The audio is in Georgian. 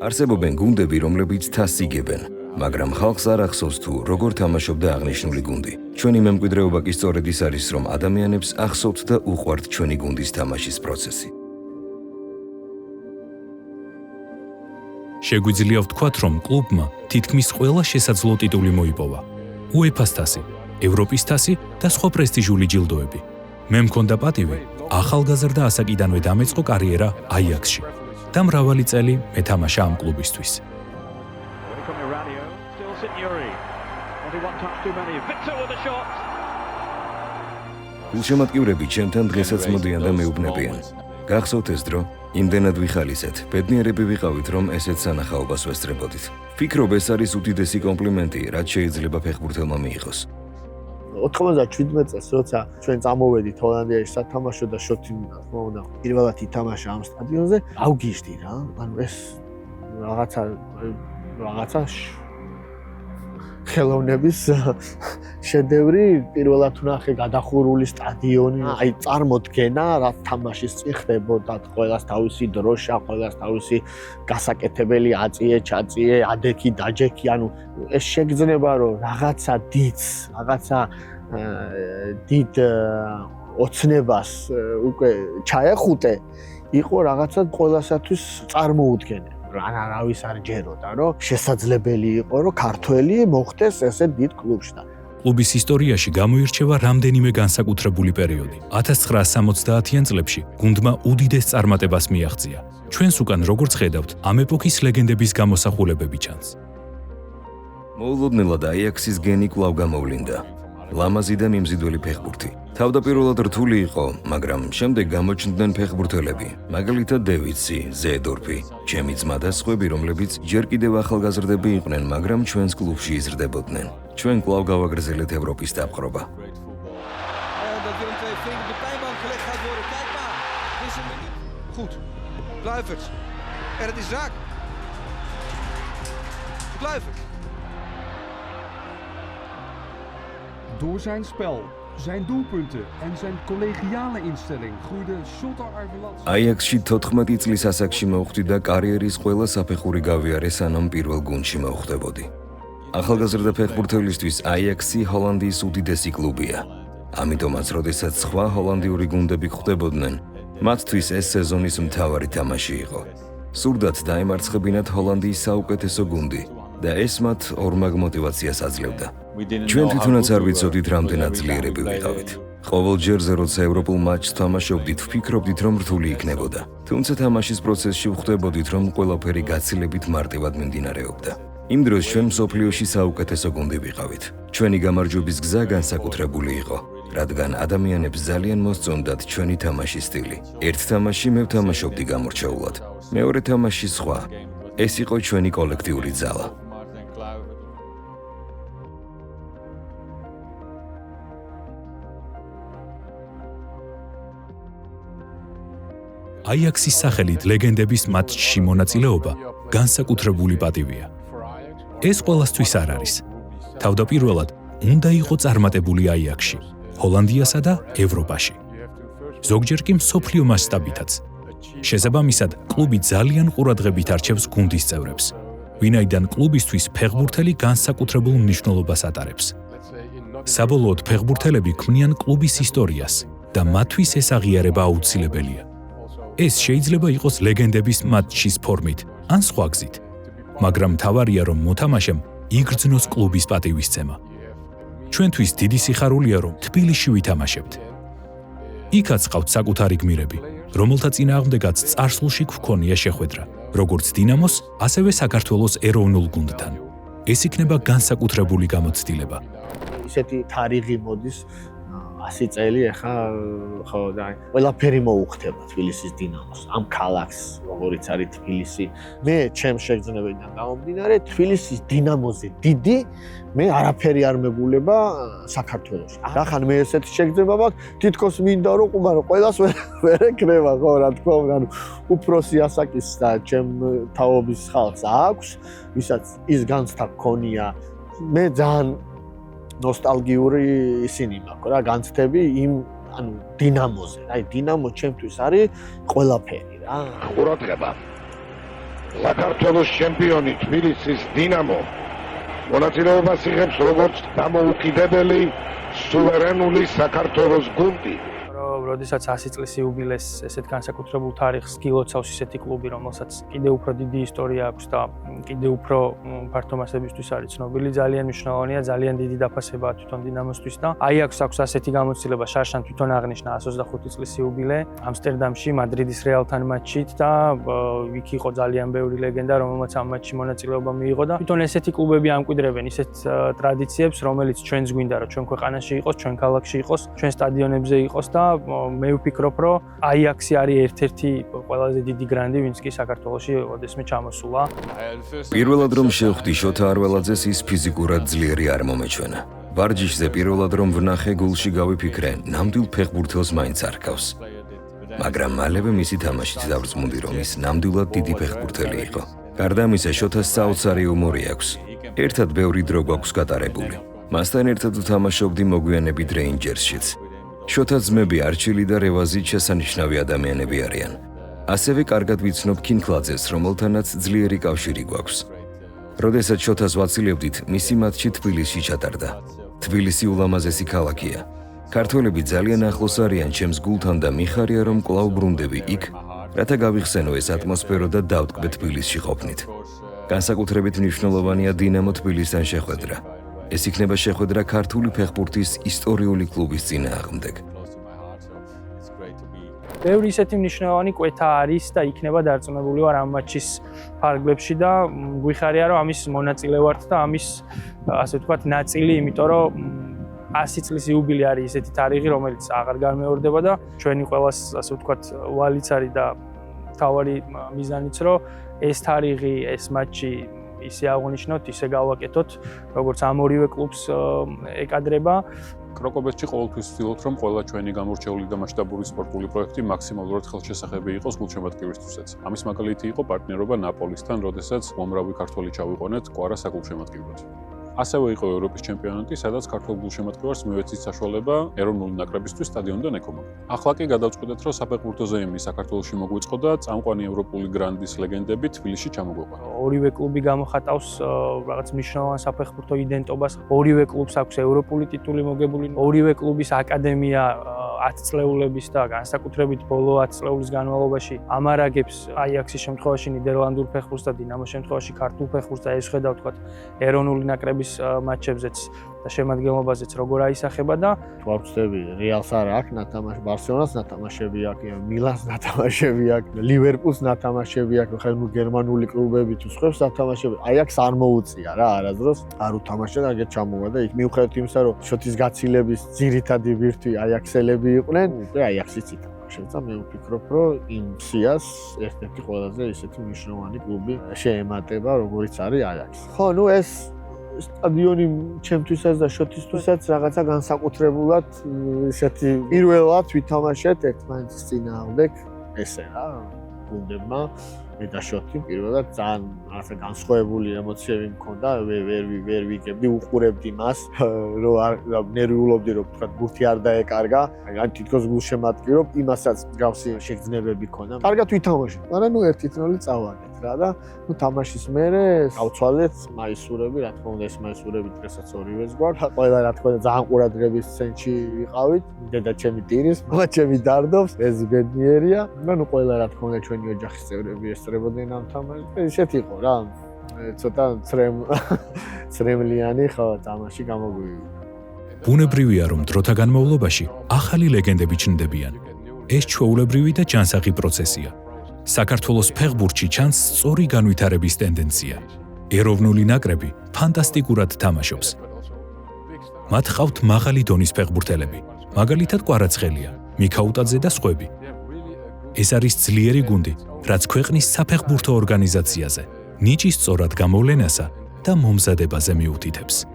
არსებობენ გუნდები, რომლებიც თასს იგებენ, მაგრამ ხალხს არ ახსოვს თუ როგორ თამაშობდა აღნიშნული გუნდი. ჩვენი მემკვიდრეობა კი სწორედ ის არის, რომ ადამიანებს ახსოვთ და უყვართ ჩვენი გუნდის თამაშის პროცესი. შეგვიძლია ვთქვათ, რომ კლუბმა თითქმის ყველა შესაძლო ტიტული მოიპოვა. UEFA-ს თასი, ევროპის თასი და სხვა პრესტიჟული ჯილდოები. მე მქონდა პატივი ახალგაზრდა ასაკიდანვე დამეწყო კარიერა აიაქსში და მრავალი წელი მეთამაშა ამ კლუბისთვის. გულშემატკივრები ჩემთან დღესაც მოდიან და მეუბნებიან. გახსოვთ ეს დრო? იმდენად ვიხალისეთ, ბედნიერები ვიყავით, რომ ესეც სანახაობას ვესწრებოდით. ვფიქრობ, ეს არის უდიდესი კომპლიმენტი, რაც შეიძლება ფეხბურთელმა მიიღოს. 97 წელს, როცა ჩვენ წამოვედით ჰოლანდიაში სათამაშო და შოთი თქმა უნდა პირველად ითამაშა ამ სტადიონზე, ავგიშდი რა. ანუ ეს რაღაცა ხელოვნების შედევრი, პირველად ვნახე გადახურული სტადიონი, აი წარმოდგენა რა თამაშის წინ ხდებოდა, ყველას თავისი დროშა, ყველას თავისი გასაკეთებელი აწიე, ჩაწიე, ადექი, დაჯექი, ანუ ეს შეგრძნება რომ რაღაცა დიდს, რაღაცა დიდ ოცნებას უკვე ჩაეხუტე, იყო რაღაცა ყველასათვის წარმოუდგენელი. არავის არ ჯეროდა, რომ შესაძლებელი იყო, რომ ქართველი მოხდეს ესე დიდ კლუბში. კლუბის ისტორიაში გამოირჩევა რამდენიმე განსაკუთრებული პერიოდი. 1970-იან წლებში გუნდმა უდიდეს წარმატებას მიაღწია. ჩვენს უკან როგორც ხედავთ, ამ ეპოქის ლეგენდების გამოსახულებები ჩანს. მოულოდნელად აიაქსის გენი კვლავ გამოვლინდა. ლამაზი და მიმზიდველი ფეხბურთი. თავდაპირველად რთული იყო, მაგრამ შემდეგ გამოჩნდნენ ფეხბურთელები, მაგალითად დევიდსი, ზედორფი, ჩემი ძმა და სხვები, რომლებიც ჯერ კიდევ ახალგაზრდები იყვნენ, მაგრამ ჩვენს კლუბში იზრდებოდნენ. ჩვენ კვლავ გავაგრძელეთ ევროპის დაპყრობა. Goed. Kluivert. Het is raak. Kluivert. Door zijn spel, zijn doelpunten en zijn collegiale instelling groeide Shota Arveladze. აიაქსში 14 წლის ასაკში მოხვდი და კარიერის ყველა საფეხური გავიარე, სანამ პირველ გუნდში მოვხვდებოდი. ახალგაზრდა ფეხბურთელისთვის აიაქსი ჰოლანდიის უდიდესი კლუბია. ამიტომაც, როდესაც სხვა ჰოლანდიური გუნდები ხვდებოდნენ, მათთვის ეს სეზონის მთავარი თამაში იყო. სურდათ დაემარცხებინათ ჰოლანდიის საუკეთესო გუნდი და ეს მათ ორმაგ მოტივაციას აძლევდა. ჩვენ თვითონაც არ ვიცოდით, რამდენად ძლიერები ვიყავით. ყოველჯერზე, როცა ევროპულ მატჩს თამაშობდით, ვფიქრობდით, რომ რთული იქნებოდა. თუმცა თამაშის პროცესში ვხვდებოდით, რომ ყველაფერი გაცილებით მარტივად მიმდინარეობდა. იმ დროს ჩვენ მსოფლიოში საუკეთესო გუნდი ვიყავით. ჩვენი გამარჯვების გზა განსაკუთრებული იყო, რადგან ადამიანებს ძალიან მოსწონდათ ჩვენი თამაშის სტილი. ერთ თამაში მე ვთამაშობდი გამორჩეულად, მეორე თამაში სხვა. ეს იყო ჩვენი კოლექტიური ძალა. აიაქსის სახელით ლეგენდების მატჩში მონაწილეობა განსაკუთრებული პატივია. ეს ყველასთვის არ არის. თავდაპირველად უნდა იყო წარმატებული აიაქსში, ჰოლანდიასა და ევროპაში. ზოგჯერ კი მსოფლიო მასშტაბითაც. შესაბამისად, კლუბი ძალიან ყურადღებით არჩევს გუნდის წევრებს, ვინაიდან კლუბისთვის ფეხბურთელი განსაკუთრებულ მნიშვნელობას ატარებს. საბოლოოდ ფეხბურთელები ქმნიან კლუბის ისტორიას და მათთვის ეს აღიარება აუცილებელია. ეს შეიძლება იყოს ლეგენდების მატჩის ფორმით ან სხვა გზით, მაგრამ მთავარია, რომ მოთამაშემ იგრძნოს კლუბის პატივისცემა. ჩვენთვის დიდი სიხარულია, რომ თბილისში ვითამაშებთ. იქაც ყავთ საკუთარი გმირები, რომელთა წინააღმდეგაც წარსულში გვქონია შეხვედრა, როგორც დინამოს, ასევე საქართველოს ეროვნულ გუნდთან. ეს იქნება განსაკუთრებული გამოცდილება. ისეთი თარიღი მოდის 100 წელი ახლა ხო და ყველაფერი მოუხდება თბილისის დინამოს, ამ ქალაქს, როგორიც არის თბილისი. მე ჩემს შეგრძნებიდან გამომდინარე, თბილისის დინამოზე დიდი მე არაფერი არ მეგულება საქართველოში. რახან მე ესეთი შეგრძნება მაქვს, თითქოს მინდა რომ ყველას ვერ ეკრება, ხო რა თქმა უნდა, ანუ უფროსი ასაკის და ჩემ თაობის ხალხს აქვს, ვისაც ის განცდა გქონია. მე ძალიან ნოსტალგიური ისინი მაქვს რა, განცდები იმ ანუ დინამოზე. აი დინამო ჩემთვის არის ყველაფერი რა. ყურადღება. საქართველოს ჩემპიონი თბილისის დინამო მონაწილეობას იღებს როგორც დამოუკიდებელი სუვერენული საქართველოს გუნდი. როდესაც 100 წლის იუბილეს ესეთ განსაკუთრებულ თარიღს გილოცავს ისეთი კლუბი, რომელსაც კიდევ უფრო დიდი ისტორია აქვს და კიდევ უფრო ფართო მასებისთვის არის ცნობილი, ძალიან მნიშვნელოვანია, ძალიან დიდი დაფასებაა თვითონ დინამოსთვის და აიაქსს აქვს ასეთი გამოცდილება, შარშან თვითონ აღნიშნა 125 წლის იუბილე ამსტერდამში მადრიდის რეალთან მატჩით და იქ იყო ძალიან ბევრი ლეგენდა, რომელმაც ამ მატჩში მონაწილეობა მიიღო და თვითონ ესეთი კლუბები ამკვიდრებენ ისეთ ტრადიციებს, რომელიც ჩვენს გვინდა რომ ჩვენ ქვეყანაში იყოს, ჩვენ ქალაქში იყოს, ჩვენ სტადიონებზე იყოს და მე ვფიქრობ, რომ აიაქსი არის ერთ-ერთი ყველაზე დიდი გრანდი, ვინც კი საქართველოში ოდესმე ჩამოსულა. პირველად რომ შევხვდი შოთა არველაძეს, ის ფიზიკურად ძლიერი არ მომეჩვენა. ვარჯიშზე პირველად რომ ვნახე, გულში გავიფიქრე, ნამდვილ ფეხბურთელს მაინც არ ჰგავს. მაგრამ მალევე მისი თამაშით დავწმუნდი, რომ ის ნამდვილად დიდი ფეხბურთელი იყო. გარდა ამისა, შოთას საოცარი ჰუმორი აქვს. ერთად ბევრი დრო გვაქვს გატარებული. მასთან ერთად ვთამაშობდი მოგვიანებით რეინჯერსშიც. შოთა ძმები არჩილი და რევაზი შესანიშნავი ადამიანები არიან. ასევე კარგად ვიცნობ კინკლაძეს, რომელთანაც ძლიერი კავშირი გვაქვს. როდესაც შოთას ვაცილებდით, მისი მატჩი თბილისში ჩატარდა. თბილისი ულამაზესი ქალაქია. ქართველები ძალიან ახლოს არიან ჩემს გულთან და მიხარია რომ კვლავ ბრუნდები იქ, რათა გავიხსენო ეს ატმოსფერო და დავტკბე თბილისში ყოფნით. განსაკუთრებით მნიშვნელოვანია დინამო თბილისთან შეხვედრა. ეს იქნება შეხვედრა ქართული ფეხბურთის ისტორიული კლუბის წინააღმდეგ. ბევრი ისეთი მნიშვნელოვანი კვეთა არის და იქნება დარწმუნებული ვარ ამ მატჩის ფარგლებში და გვიხარია რომ ამის მონაწილე ვართ და ამის ასე ვთქვათ ნაწილი, იმიტომ რომ 100 წლის იუბილე არის ისეთი თარიღი, რომელიც აღარ განმეორდება და ჩვენი ყველას ასე ვთქვათ ვალიც არის და თავარი მიზანიც რომ ეს თარიღი, ეს მატჩი ისე აღნიშნოთ, ისე გავაკეთოთ, როგორც ამ ორივე კლუბს ეკადრება. კროკობეთში ყოველთვის ვცდილობთ, რომ ყველა ჩვენი გამორჩეული და მასშტაბური სპორტული პროექტი მაქსიმალურად ხელშესახები იყოს გულშემატკივრისთვისაც. ამის მაგალითი იყო პარტნიორობა ნაპოლისთან, როდესაც უამრავი ქართველი ჩავიყვანეთ კვარა საგულშემატკივრად. ასევე იყო ევროპის ჩემპიონატი, სადაც ქართულ გულშემატკივარს მივეცით საშუალება ეროვნული ნაკრებისთვის სტადიონიდან ეკომოდა. ახლა კი გადავწყვეტეთ, რომ საფეხბურთო ზეიმი საქართველოში მოგვიწყო და წამყვანი ევროპული გრანდის ლეგენდები თბილისში ჩამოგვეყვანა. ორივე კლუბი გამოხატავს რაღაც მნიშვნელოვან საფეხბურთო იდენტობას. ორივე კლუბს აქვს ევროპული ტიტული მოგებული. ორივე კლუბის აკადემია 10 წლეულების და განსაკუთრებით ბოლო 10 წლეულის განმავლობაში ამარაგებს აიაქსის შემთხვევაში ნიდერლანდურ ფეხბურთს და დინამოს შემთხვევაში ქართულ ფეხბურთს და ეს ხედავ თქვათ ეროვნული ნაკრების მატჩებზეც და შემადგენლობაზეც როგორ აისახება და ვარცდები რეალს არ აქვს ნათამაშ, ბარსელონას ნათამაშები აქვს, მილანს ნათამაშები აქვს, ლივერპულს ნათამაშები აქვს, ხელ გერმანული კლუბები თუ სხვებს ნათამაშები. აიაქსს არ მოუწია რა არასდროს, არ უთამაშა და აგერ ჩამოვა და იქ მიუხედავად იმისა, რომ შოთის გაცილების ძირითადი ბირთვი აიაქსელები იყვნენ, აიაქსიც ითამაშებს და მე ვფიქრობ, რომ იმ სიას ერთ-ერთი ყველაზე ისეთი მნიშვნელოვანი კლუბი შეემატება, როგორიც არის აიაქსი. ხო, ნუ ეს სტადიონი ჩემთვისაც და შოთისთვისაც რაღაცა განსაკუთრებულად ისეთი პირველად ვითამაშეთ ერთმანეთის წინააღმდეგ ესე რა გუნდებმა მე და შოთი პირველად ძალიან რაღაცა განსხვავებული ემოციები მქონდა ვერ ვიგებდი უყურებდი მას რომ ნერვიულობდი რომ თქვა ბურთი არ დაეკარგა ან თითქოს გულშემატკივრობ იმასაც გავსი შეგრძნებები ქონდა კარგად ვითამაშეთ მაგრამ ნუ 1-0 წავაგეთ რა და ნუ თამაშის მერე გავცვალეთ მაისურები რა თქმა უნდა ეს მაისურები დღესაც ორივეს გვაქვს ყველა რა თქმა უნდა ძალიან ყურადღების ცენტრში ვიყავით დედა ჩემი ტირის მამა ჩემი დარდობს ეს ბედნიერია და ნუ ყველა რა თქმა უნდა ჩვენი ოჯახის წევრები ესწრებოდნენ ამ თამაშს ისეთ იყო რა ცოტა ცრემლიანი ხო თამაში გამოგვივიდა ბუნებრივია რომ დროთა განმავლობაში ახალი ლეგენდები ჩნდებიან ეს ჩვეულებრივი და ჯანსაღი პროცესია საქართველოს ფეხბურთში ჩანს სწორი განვითარების ტენდენცია. ეროვნული ნაკრები ფანტასტიკურად თამაშობს. მათ ყავთ მაღალი დონის ფეხბურთელები, მაგალითად კვარაცხელია, მიქაუტაძე და სხვები. ეს არის ძლიერი გუნდი, რაც ქვეყნის საფეხბურთო ორგანიზაციაზე, ნიჭის სწორად გამოვლენასა და მომზადებაზე მიუთითებს.